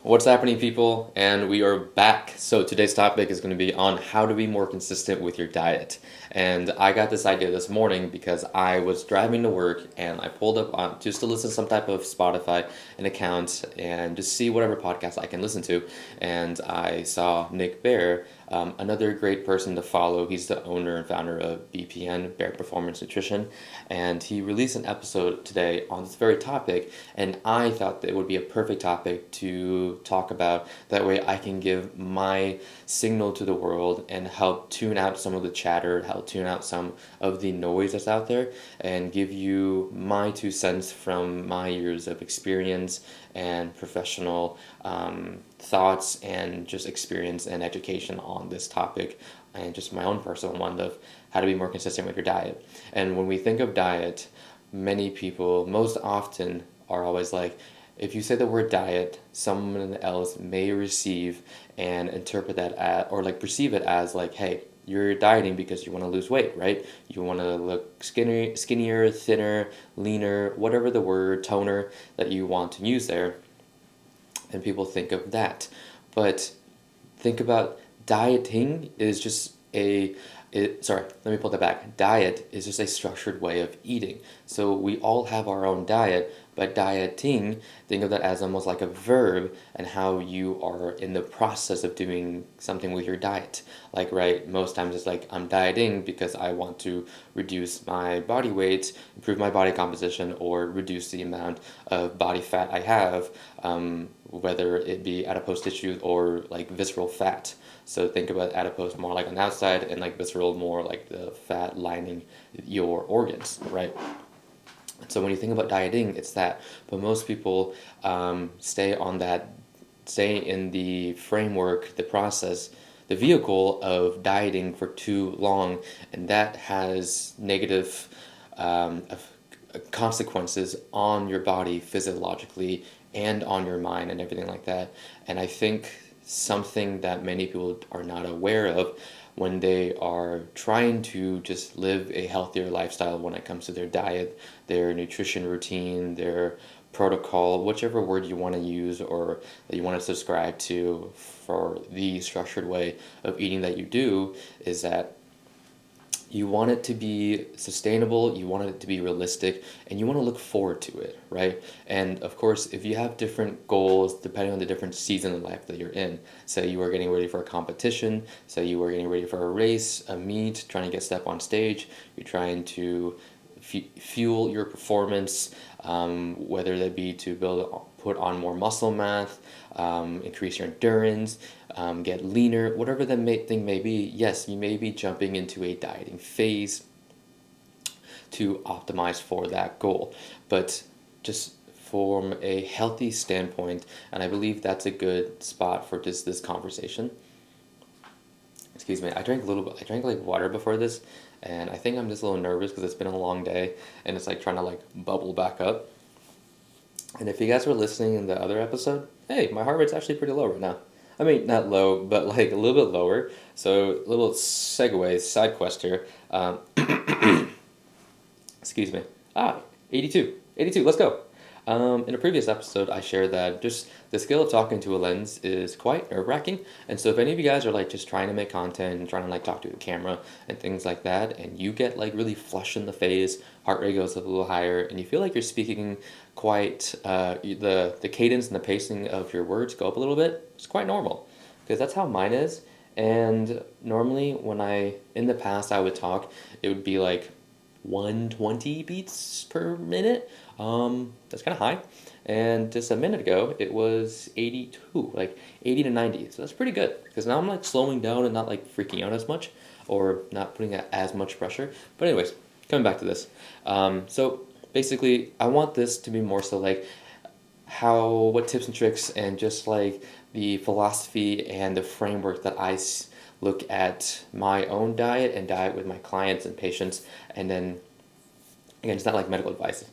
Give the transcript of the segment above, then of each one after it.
What's happening, people? And we are back. So today's topic is going to be on how to be more consistent with your diet. And I got this idea this morning because I was driving to work and I pulled up on just to listen to some type of Spotify an account and just see whatever podcast I can listen to. And I saw Nick Bear, another great person to follow. He's the owner and founder of BPN, Bear Performance Nutrition, and he released an episode today on this very topic. And I thought that it would be a perfect topic to talk about. That way, I can give my signal to the world and help tune out some of the chatter, help tune out some of the noise that's out there, and give you my 2 cents from my years of experience and professional thoughts and just experience and education on this topic, and just my own personal one of how to be more consistent with your diet. And when we think of diet, many people most often are always like, if you say the word diet, someone else may receive and interpret that as, or like perceive it as like, hey, you're dieting because you want to lose weight, right? You want to look skinnier, thinner, leaner, whatever the word, toner that you want to use there. And people think of that. But think about dieting is just sorry, let me pull that back. Diet is just a structured way of eating. So we all have our own diet, but dieting, think of that as almost like a verb and how you are in the process of doing something with your diet. Like, right, most times it's like I'm dieting because I want to reduce my body weight, improve my body composition, or reduce the amount of body fat I have, whether it be adipose tissue or like visceral fat. So think about adipose more like on the outside and like visceral more like the fat lining your organs, right? So when you think about dieting, it's that. But most people stay in the framework, the process, the vehicle of dieting for too long, and that has negative consequences on your body physiologically and on your mind and everything like that. And I think something that many people are not aware of when they are trying to just live a healthier lifestyle when it comes to their diet, their nutrition routine, their protocol, whichever word you want to use or that you want to subscribe to for the structured way of eating that you do, is that you want it to be sustainable, you want it to be realistic, and you want to look forward to it, right? And of course, if you have different goals depending on the different season of life that you're in, say you are getting ready for a competition, say you are getting ready for a race, a meet, trying to get step on stage, you're trying to fuel your performance, whether that be to put on more muscle mass, increase your endurance, get leaner, whatever the thing may be. Yes, you may be jumping into a dieting phase to optimize for that goal, but just from a healthy standpoint, and I believe that's a good spot for just this conversation. Excuse me, I drank like water before this, and I think I'm just a little nervous because it's been a long day and it's like trying to like bubble back up. And if you guys were listening in the other episode, hey, my heart rate's actually pretty low right now. I mean, not low, but like a little bit lower. So, little segue, side quest here. Excuse me. 82. 82, let's go. In a previous episode, I shared that just the skill of talking to a lens is quite nerve-wracking. And so if any of you guys are like just trying to make content and trying to like talk to the camera and things like that, and you get like really flushed in the face, heart rate goes up a little higher, and you feel like you're speaking quite, the cadence and the pacing of your words go up a little bit, it's quite normal. Because that's how mine is. And normally in the past I would talk, it would be like 120 beats per minute. That's kind of high. And just a minute ago, it was 82, like 80 to 90. So that's pretty good because now I'm like slowing down and not like freaking out as much or not putting as much pressure. But anyways, coming back to this. So basically, I want this to be more so like what tips and tricks and just like the philosophy and the framework that I look at my own diet and diet with my clients and patients, and then again, it's not like medical advice,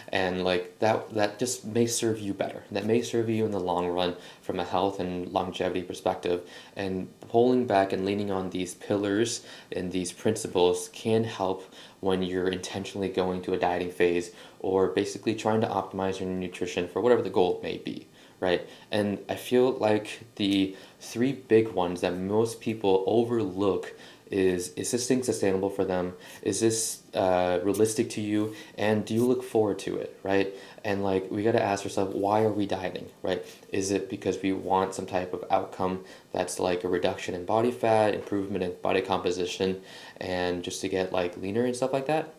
and like that just may serve you better. That may serve you in the long run from a health and longevity perspective. And pulling back and leaning on these pillars and these principles can help when you're intentionally going to a dieting phase or basically trying to optimize your nutrition for whatever the goal may be, right? And I feel like the three big ones that most people overlook is this thing sustainable for them? Is this realistic to you? And do you look forward to it, right? And like we got to ask ourselves, why are we dieting, right? Is it because we want some type of outcome that's like a reduction in body fat, improvement in body composition, and just to get like leaner and stuff like that?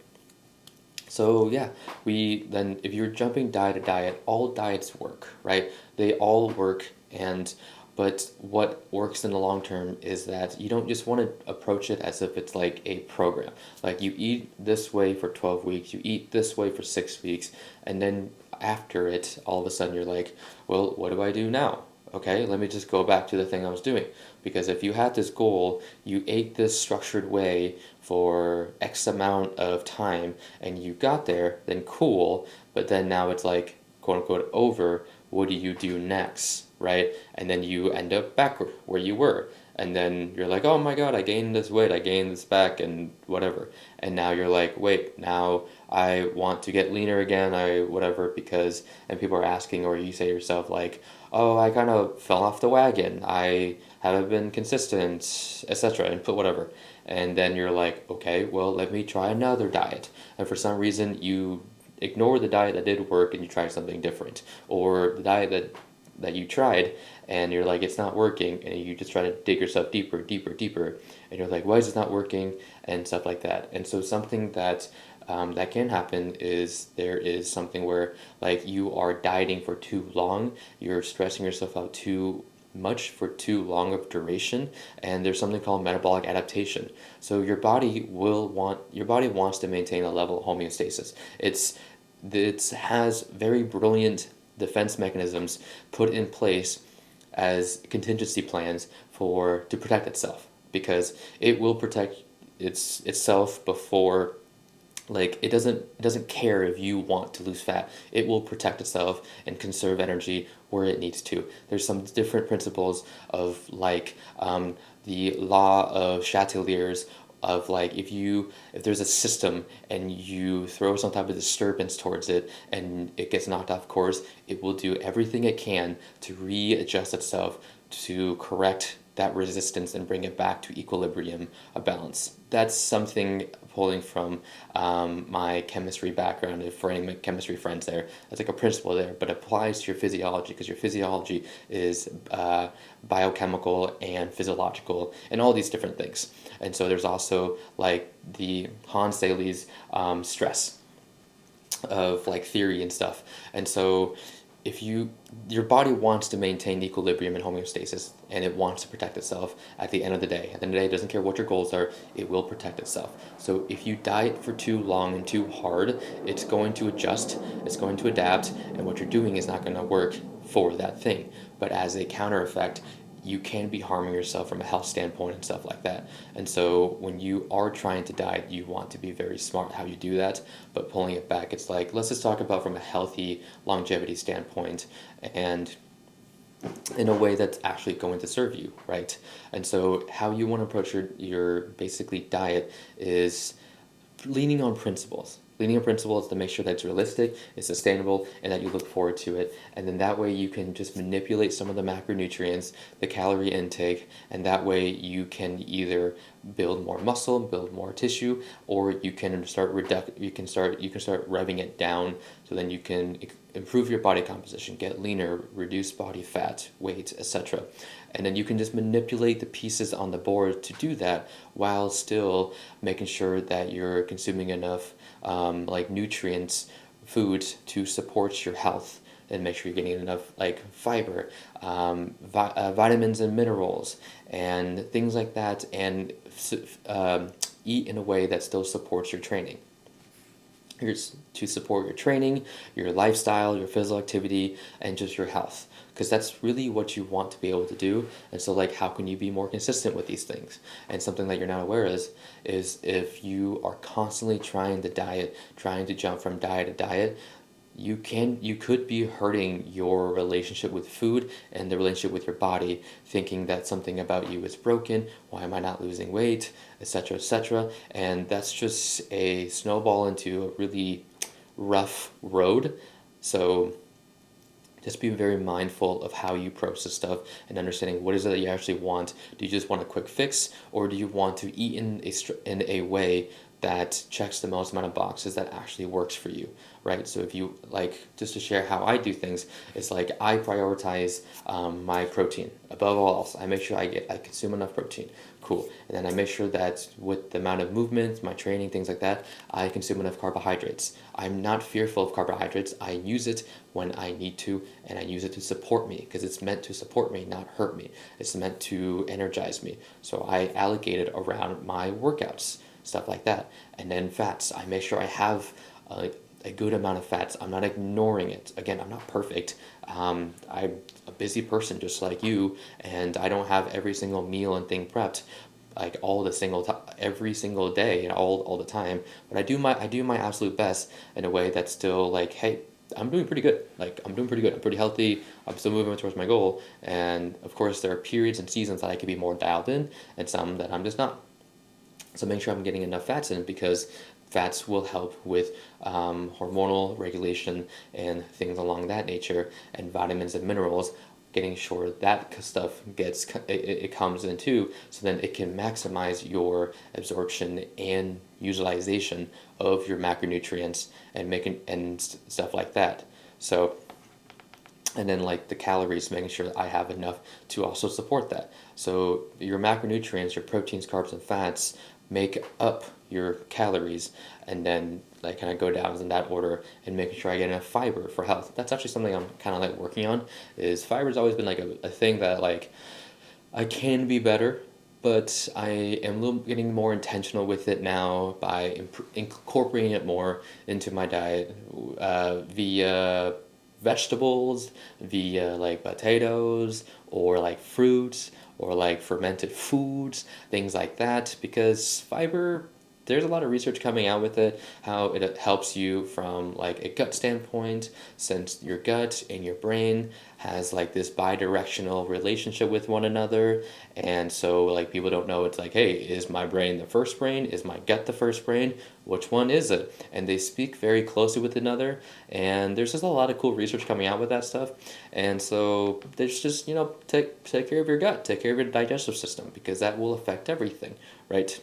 So yeah, we then if you're jumping diet to diet, all diets work, right? They all work, and but what works in the long term is that you don't just want to approach it as if it's like a program. Like you eat this way for 12 weeks, you eat this way for 6 weeks, and then after it, all of a sudden you're like, well, what do I do now? Okay, let me just go back to the thing I was doing. Because if you had this goal, you ate this structured way for X amount of time and you got there, then cool. But then now it's like, quote unquote, over. What do you do next? Right? And then you end up back where you were. And then you're like, oh my God, I gained this weight, I gained this back, and whatever. And now you're like, wait, now I want to get leaner again, I whatever, because, and people are asking, or you say to yourself, like, oh, I kind of fell off the wagon, I haven't been consistent, etc., and put whatever. And then you're like, okay, well, let me try another diet. And for some reason, you ignore the diet that did work and you try something different. Or the diet that you tried and you're like, it's not working, and you just try to dig yourself deeper, deeper, deeper, and you're like, why is this not working, and stuff like that. And so something that that can happen is there is something where like you are dieting for too long, you're stressing yourself out too much for too long of duration, and there's something called metabolic adaptation. So your body wants to maintain a level of homeostasis. It has very brilliant defense mechanisms put in place as contingency plans for to protect itself, because it will protect itself before, like it doesn't care if you want to lose fat. It will protect itself and conserve energy where it needs to. There's some different principles of like the law of Chatelier's, of like if there's a system and you throw some type of disturbance towards it and it gets knocked off course, it will do everything it can to readjust itself to correct that resistance and bring it back to equilibrium, a balance. That's something pulling from my chemistry background, and for any chemistry friends there, that's like a principle there, but applies to your physiology, because your physiology is biochemical and physiological and all these different things. And so there's also like the Hans Selye's stress of like theory and stuff. And so if your body wants to maintain equilibrium and homeostasis, and it wants to protect itself at the end of the day. At the end of the day, it doesn't care what your goals are, it will protect itself. So if you diet for too long and too hard, it's going to adjust, it's going to adapt, and what you're doing is not going to work for that thing. But as a counter effect, you can be harming yourself from a health standpoint and stuff like that. And so when you are trying to diet, you want to be very smart how you do that. But pulling it back, it's like, let's just talk about from a healthy longevity standpoint, and in a way that's actually going to serve you, right? And so how you want to approach your basically diet is leaning on principles. Leaning on principles to make sure that it's realistic, it's sustainable, and that you look forward to it. And then that way you can just manipulate some of the macronutrients, the calorie intake, and that way you can either build more muscle, build more tissue, or you can start revving it down, so then you can improve your body composition, get leaner, reduce body fat, weight, etc. And then you can just manipulate the pieces on the board to do that while still making sure that you're consuming enough like nutrients, foods to support your health, and make sure you're getting enough like fiber, vitamins and minerals, and things like that, and eat in a way that still supports your training. Here's to support your training, your lifestyle, your physical activity, and just your health. Because that's really what you want to be able to do. And so, like, how can you be more consistent with these things? And something that you're not aware is if you are constantly trying to diet, trying to jump from diet to diet, you could be hurting your relationship with food and the relationship with your body, thinking that something about you is broken. Why am I not losing weight, etc., etc.? And that's just a snowball into a really rough road. So just be very mindful of how you process stuff and understanding what is it that you actually want. Do you just want a quick fix, or do you want to eat in a way that checks the most amount of boxes that actually works for you, right? So if you like, just to share how I do things, it's like I prioritize my protein above all else. I make sure I consume enough protein. Cool. And then I make sure that with the amount of movement, my training, things like that, I consume enough carbohydrates. I'm not fearful of carbohydrates. I use it when I need to, and I use it to support me because it's meant to support me, not hurt me. It's meant to energize me. So I allocate it around my workouts, stuff like that. And then fats, I make sure I have a good amount of fats. I'm not ignoring it. Again, I'm not perfect. I'm a busy person just like you, and I don't have every single meal and thing prepped like every single day and all the time. But I do my absolute best in a way that's still like, hey, I'm doing pretty good. Like I'm doing pretty good. I'm pretty healthy. I'm still moving towards my goal. And of course, there are periods and seasons that I could be more dialed in, and some that I'm just not. So make sure I'm getting enough fats in, because fats will help with hormonal regulation and things along that nature, and vitamins and minerals, getting sure that stuff it comes in too, so then it can maximize your absorption and utilization of your macronutrients and making and stuff like that. So, and then like the calories, making sure that I have enough to also support that. So your macronutrients, your proteins, carbs, and fats make up your calories, and then like kind of go down in that order, and making sure I get enough fiber for health. That's actually something I'm kind of like working on. Is fiber's always been like a thing that like I can be better, but I am a little getting more intentional with it now by incorporating it more into my diet via vegetables, via like potatoes, or like fruits, or like fermented foods, things like that, because fiber, there's a lot of research coming out with it, how it helps you from like a gut standpoint, since your gut and your brain has like this bi-directional relationship with one another. And so like people don't know, it's like, hey, is my brain the first brain, is my gut the first brain, which one is it? And they speak very closely with another, and there's just a lot of cool research coming out with that stuff. And so there's just, take care of your gut, take care of your digestive system, because that will affect everything, right?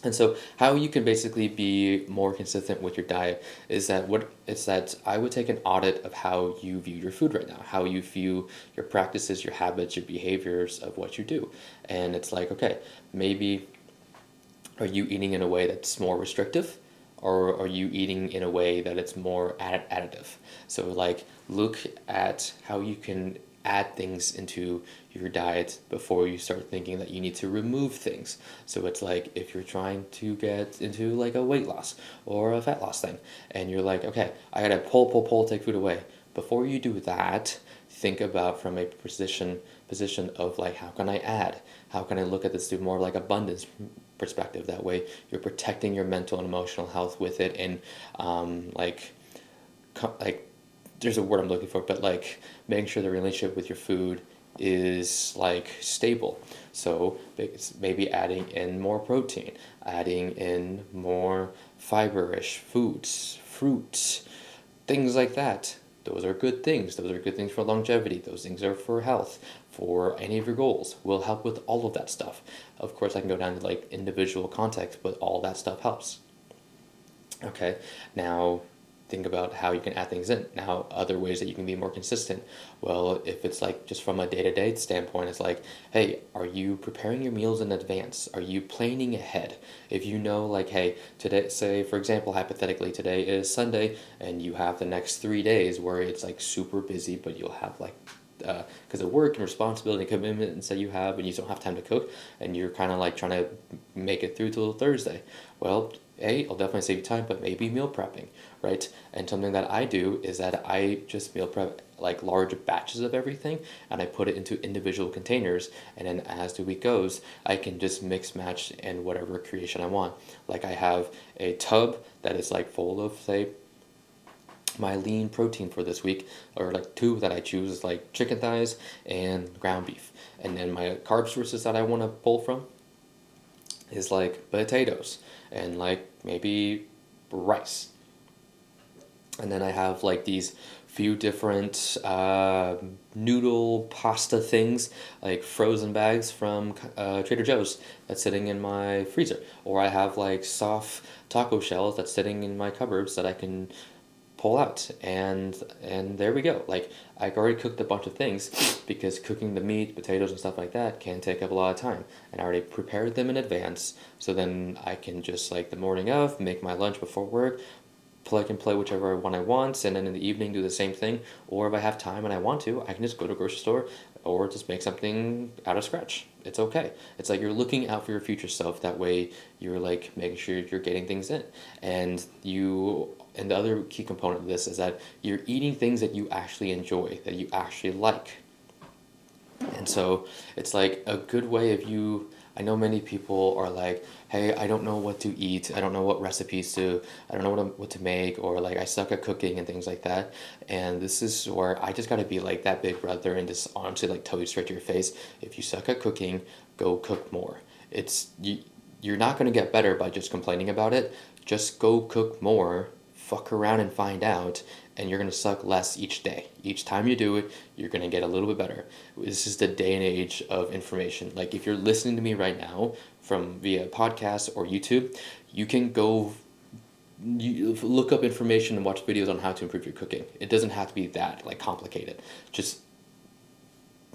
And so how you can basically be more consistent with your diet is that I would take an audit of how you view your food right now, how you view your practices, your habits, your behaviors of what you do. And it's like, okay, maybe are you eating in a way that's more restrictive, or are you eating in a way that it's more additive? So like look at how you can add things into your diet before you start thinking that you need to remove things. So it's like if you're trying to get into like a weight loss or a fat loss thing, and you're like, okay, I gotta pull, take food away. Before you do that, think about from a position of like, how can I add? How can I look at this through more like abundance perspective? That way you're protecting your mental and emotional health with it, and like there's a word I'm looking for, but like making sure the relationship with your food is like stable. So maybe adding in more protein, adding in more fiber-ish foods, fruits, things like that. Those are good things. Those are good things for longevity. Those things are for health, for any of your goals. Will help with all of that stuff. Of course, I can go down to like individual context, but all that stuff helps. Okay, now think about how you can add things in. Now, other ways that you can be more consistent. Well, if it's like just from a day-to-day standpoint, it's like, hey, are you preparing your meals in advance? Are you planning ahead? If you know, like, hey, today, say, for example, hypothetically, today is Sunday, and you have the next 3 days where it's like super busy, but you'll have like because of work and responsibility and commitments that you have, and you don't have time to cook, and you're kind of like trying to make it through till Thursday. Well, it'll definitely save you time, but maybe meal prepping, right? And something that I do is that I just meal prep like large batches of everything, and I put it into individual containers, and then as the week goes, I can just mix match in whatever creation I want. Like I have a tub that is like full of, say, my lean protein for this week, or like two that I choose is like chicken thighs and ground beef. And then my carb sources that I want to pull from is like potatoes and like maybe rice. And then I have like these few different noodle pasta things, like frozen bags from Trader Joe's that's sitting in my freezer, or I have like soft taco shells that's sitting in my cupboards that I can pull out, and there we go. Like, I already cooked a bunch of things because cooking the meat, potatoes, and stuff like that can take up a lot of time, and I already prepared them in advance, so then I can just, like, the morning of, make my lunch before work, plug and play whichever one I want, and then in the evening do the same thing. Or if I have time and I want to, I can just go to a grocery store or just make something out of scratch. It's okay. It's like you're looking out for your future self. That way you're like making sure you're getting things in. And the other key component of this is that you're eating things that you actually enjoy, that you actually like. And so it's like a good way of you. I know many people are like, hey, I don't know what to eat. I don't know what recipes to, I don't know what to make, or like I suck at cooking and things like that. And this is where I just got to be like that big brother and just honestly like tell you straight to your face, if you suck at cooking, go cook more. You're not going to get better by just complaining about it. Just go cook more, fuck around and find out, and you're going to suck less each day. Each time you do it, you're going to get a little bit better. This is the day and age of information. Like, if you're listening to me right now from via podcast or YouTube, you can go look up information and watch videos on how to improve your cooking. It doesn't have to be that like complicated. Just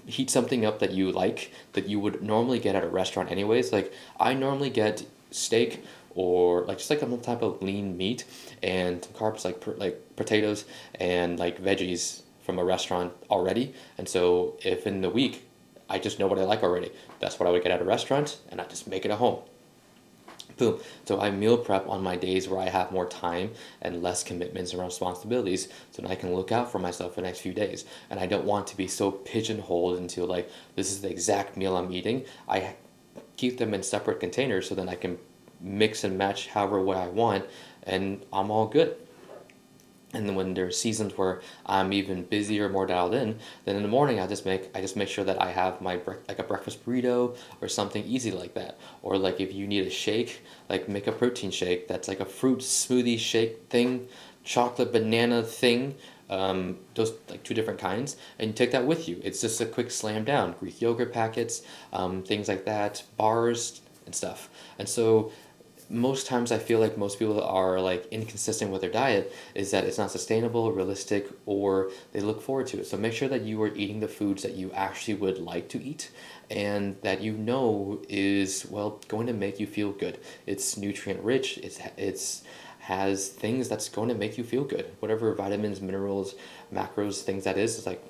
heat something up that you like, that you would normally get at a restaurant anyways. Like, I normally get steak, or like just like some type of lean meat, and carbs like potatoes and like veggies from a restaurant already. And so if in the week I just know what I like already, that's what I would get at a restaurant, and I just make it at home. Boom. So I meal prep on my days where I have more time and less commitments and responsibilities, so that I can look out for myself for the next few days. And I don't want to be so pigeonholed into like, this is the exact meal I'm eating. I keep them in separate containers so then I can mix and match however what I want, and I'm all good. And then when there's seasons where I'm even busier, more dialed in, then in the morning I just make sure that I have my like a breakfast burrito or something easy like that. Or like if you need a shake, like make a protein shake that's like a fruit smoothie shake thing, chocolate banana thing. Those like two different kinds, and you take that with you. It's just a quick slam down. Greek yogurt packets, things like that, bars and stuff. And so most times I feel like most people are like inconsistent with their diet, is that it's not sustainable, realistic, or they look forward to it. So make sure that you are eating the foods that you actually would like to eat, and that you know is, well, going to make you feel good. It's nutrient rich. It's has things that's going to make you feel good. Whatever vitamins, minerals, macros, things that is like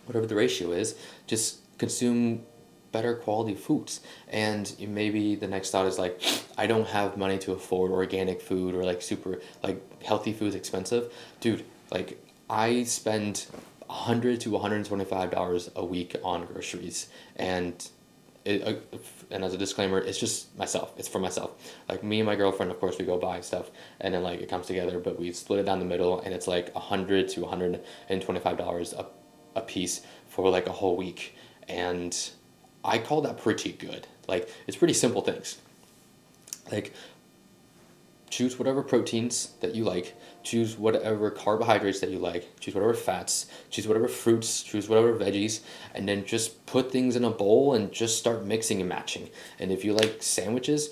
whatever the ratio is, just consume better quality foods. And maybe the next thought is like, I don't have money to afford organic food, or like super like healthy food's expensive. Dude, like I spend $100 to $125 a week on groceries, and and as a disclaimer, it's just myself. It's for myself. Like, me and my girlfriend, of course, we go buy stuff, and then like it comes together, but we split it down the middle, and it's like $100 to $125 a piece for like a whole week. And I call that pretty good. Like, it's pretty simple things. Like, choose whatever proteins that you like, choose whatever carbohydrates that you like, choose whatever fats, choose whatever fruits, choose whatever veggies, and then just put things in a bowl and just start mixing and matching. And if you like sandwiches,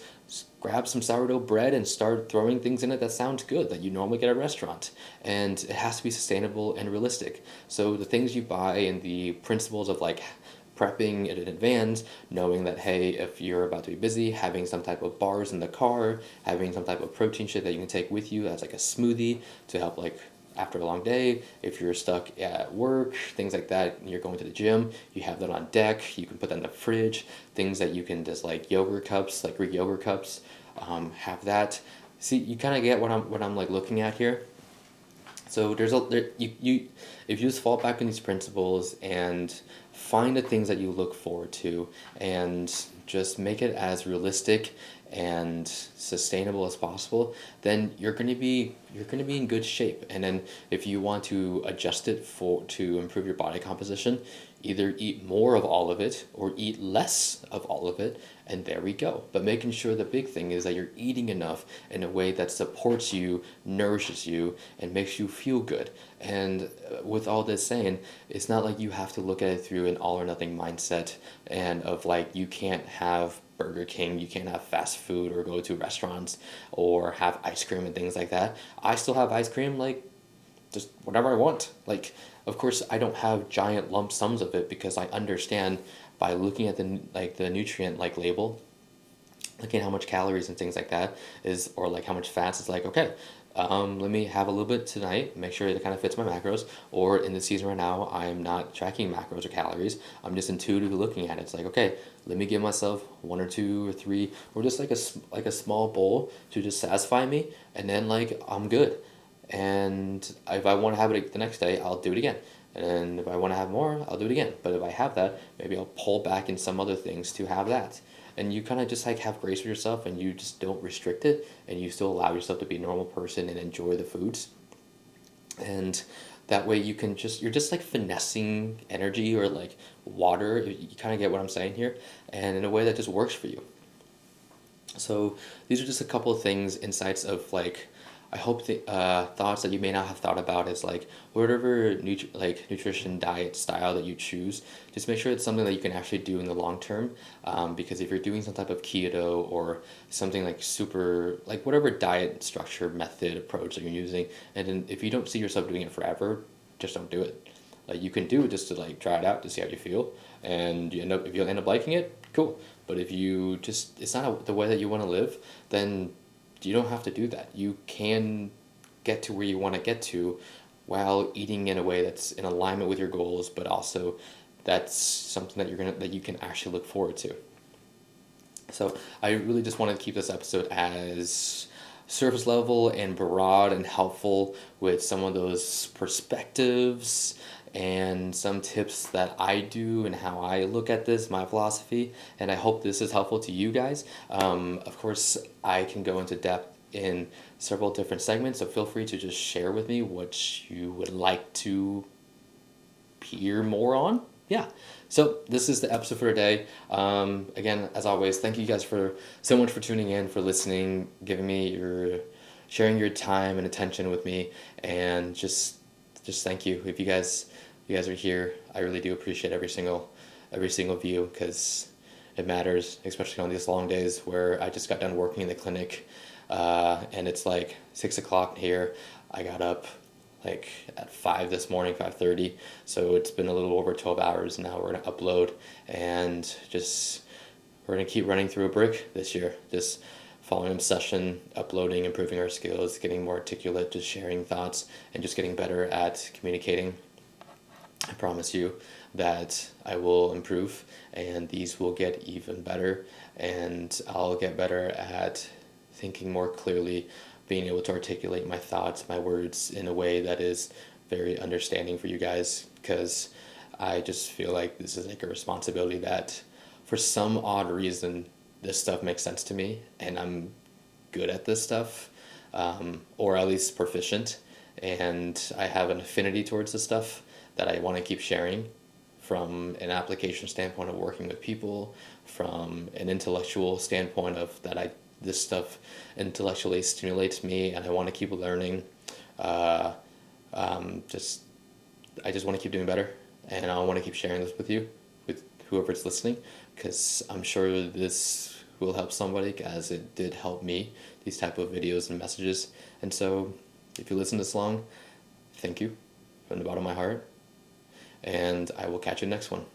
grab some sourdough bread and start throwing things in it that sounds good, that you normally get at a restaurant. And it has to be sustainable and realistic. So the things you buy and the principles of like prepping it in advance, knowing that, hey, if you're about to be busy, having some type of bars in the car, having some type of protein shake that you can take with you as like a smoothie to help like after a long day. If you're stuck at work, things like that, and you're going to the gym, you have that on deck. You can put that in the fridge. Things that you can just like yogurt cups, like Greek yogurt cups, have that. See, you kind of get what I'm like looking at here. So you if you just fall back on these principles and find the things that you look forward to, and just make it as realistic and sustainable as possible, then you're going to be in good shape. And then if you want to adjust it to improve your body composition, Either eat more of all of it or eat less of all of it, and there we go. But making sure the big thing is that you're eating enough in a way that supports you, nourishes you, and makes you feel good. And with all this saying, it's not like you have to look at it through an all or nothing mindset and of like you can't have Burger King, you can't have fast food or go to restaurants or have ice cream and things like that. I still have ice cream like just whatever I want. Like, of course, I don't have giant lump sums of it because I understand by looking at the nutrient like label, looking at how much calories and things like that is, or like how much fats. It's like, okay, let me have a little bit tonight, make sure it kind of fits my macros. Or in the season right now, I'm not tracking macros or calories. I'm just intuitively looking at it. It's like, okay, let me give myself one or two or three, or just like a small bowl to just satisfy me, and then like I'm good. And if I want to have it the next day, I'll do it again. And if I want to have more, I'll do it again. But if I have that, maybe I'll pull back in some other things to have that. And you kind of just like have grace with yourself, and you just don't restrict it, and you still allow yourself to be a normal person and enjoy the foods. And that way you can you're just like finessing energy or like water. You kind of get what I'm saying here, and in a way that just works for you. So these are just a couple of things, insights of like, I hope the thoughts that you may not have thought about is like whatever nutrition diet style that you choose, just make sure it's something that you can actually do in the long term. Because if you're doing some type of keto or something like super like whatever diet structure method approach that you're using, and then if you don't see yourself doing it forever, just don't do it. Like you can do it just to like try it out to see how you feel, and if you end up liking it, cool. But if you just it's not the way that you want to live, then you don't have to do that. You can get to where you want to get to while eating in a way that's in alignment with your goals, but also that's something that you can actually look forward to. So I really just wanted to keep this episode as surface level and broad and helpful with some of those perspectives and some tips that I do and how I look at this, my philosophy, and I hope this is helpful to you guys. Of course, I can go into depth in several different segments, so feel free to just share with me what you would like to hear more on. Yeah. So this is the episode for today. Again, as always, thank you guys for so much for tuning in, for listening, sharing your time and attention with me, and just thank you. If you guys are here, I really do appreciate every single view, because it matters, especially on these long days where I just got done working in the clinic, and it's like 6 o'clock here. I got up like at 5 this morning, 5:30. So it's been a little over 12 hours now. We're gonna upload, and we're gonna keep running through a brick this year. Just following obsession, uploading, improving our skills, getting more articulate, just sharing thoughts, and just getting better at communicating. I promise you that I will improve, and these will get even better, and I'll get better at thinking more clearly, being able to articulate my thoughts, my words in a way that is very understanding for you guys, because I just feel like this is like a responsibility that for some odd reason this stuff makes sense to me, and I'm good at this stuff, or at least proficient, and I have an affinity towards this stuff that I want to keep sharing from an application standpoint of working with people, from an intellectual standpoint of this stuff intellectually stimulates me, and I want to keep learning. Uh, just I just want to keep doing better, and I want to keep sharing this with you, with whoever's listening, because I'm sure this will help somebody, as it did help me, these type of videos and messages. And so if you listen this long, thank you from the bottom of my heart, and I will catch you next one.